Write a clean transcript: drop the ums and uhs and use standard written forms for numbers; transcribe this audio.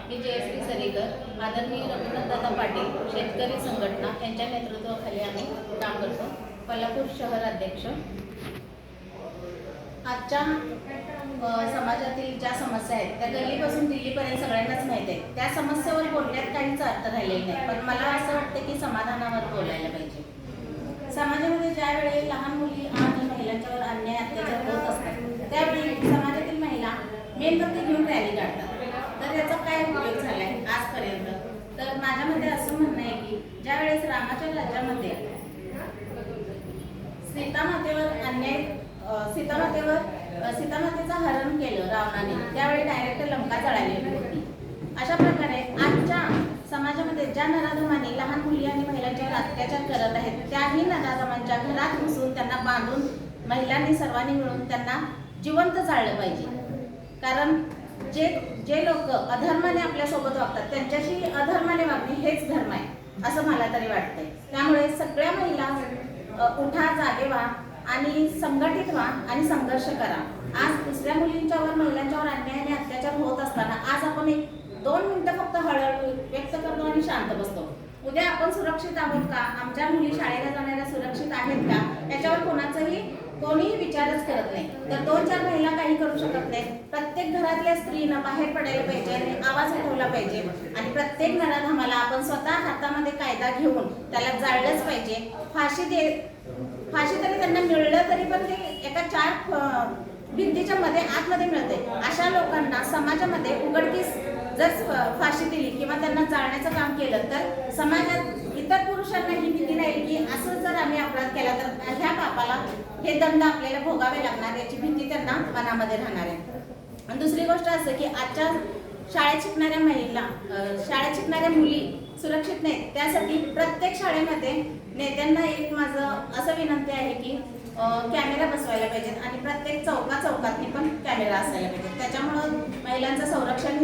मी जयश्री सरीकर, आदरणीय रघुनाथदादा पाटील शेतकरी संघटना यांच्या नेतृत्वाखाली आम्ही काम करतो. कोल्हापूर शहर अध्यक्ष. आजच्या समाजातील ज्या समस्या आहेत त्या गल्लीपासून दिल्लीपर्यंत सगळ्यांनाच माहीत आहे. त्या समस्येवर बोलण्यात काहीच अर्थ राहिलेला नाही, पण मला असं वाटतं की समाधानावर बोलायला पाहिजे. समाजामध्ये ज्यावेळी लहान मुली आणि महिलांच्यावर अन्याय अत्याचार होत असतात त्यावेळी समाजातील महिला मेणबत्ती घेऊन रॅली काढतात. तर याचा काय उपयोग झालाय आजपर्यंत? तर माझ्या मते असं म्हणणं आहे की ज्यावेळेस रामाच्या राज्यामध्ये सीतामातेचं हरण केलं रावणाने, त्यावेळी डायरेक्ट लंका जळालेली होती. अशा प्रकारे आजच्या समाजामध्ये ज्या नराधमांनी लहान मुली आणि महिलांच्यावर अत्याचार करत आहेत त्याही नराधमांच्या घरात घुसून त्यांना बांधून महिलांनी सर्वांनी मिळून त्यांना जिवंत जाळलं पाहिजे. कारण जे लोक अधर्माने आपल्यासोबत वागतात त्यांच्याशी अधर्माने वागणे हेच धर्म आहे असं मला तरी वाटतंय. त्यामुळे सगळ्या महिला उठा, जागे व्हा आणि संघटित व्हा आणि संघर्ष करा. आज दुसऱ्या मुलींच्यावर महिलांच्यावर अन्याय आणि अत्याचार होत असताना आज आपण 1-2 मिनिटं फक्त हळहळ व्यक्त करतो आणि शांत बसतो. उद्या आपण सुरक्षित आहोत का, आमच्या मुली शाळेला जाणाऱ्या सुरक्षित आहेत का, याच्यावर कोणीही विचारच करत नाही. तर 2-4 महिला काही करू शकत नाही. प्रत्येक घरातल्या स्त्रीनं बाहेर पडायला पाहिजे आणि आवाज उठवला पाहिजे आणि प्रत्येक नराधमाला आपण स्वतः हातामध्ये कायदा घेऊन त्याला जाळलंच पाहिजे. फाशी तरी त्यांना मिळलं तरी पण ते एका 4 भिंतीच्या आतमध्ये मिळते. अशा लोकांना समाजामध्ये उघडकीस जर फाशी दिली किंवा त्यांना जाळण्याचं काम केलं तर समाजात इतर पुरुषांना ही भीती राहील की असं जर आम्ही अपराध केला तर ह्या पापाला हे दंड आपल्याला भोगावे लागणार, याची भीती त्यांना मनामध्ये राहणार आहे. आणि दुसरी गोष्ट असं की आजच्या शाळेत शिकणाऱ्या मुली सुरक्षित नाहीत. त्यासाठी प्रत्येक शाळेमध्ये नेत्यांना एक माझं असं विनंती आहे की कॅमेरा बसवायला पाहिजेत आणि प्रत्येक चौकातनी पण कॅमेरा असायला पाहिजेत. त्याच्यामुळं महिलांचं संरक्षण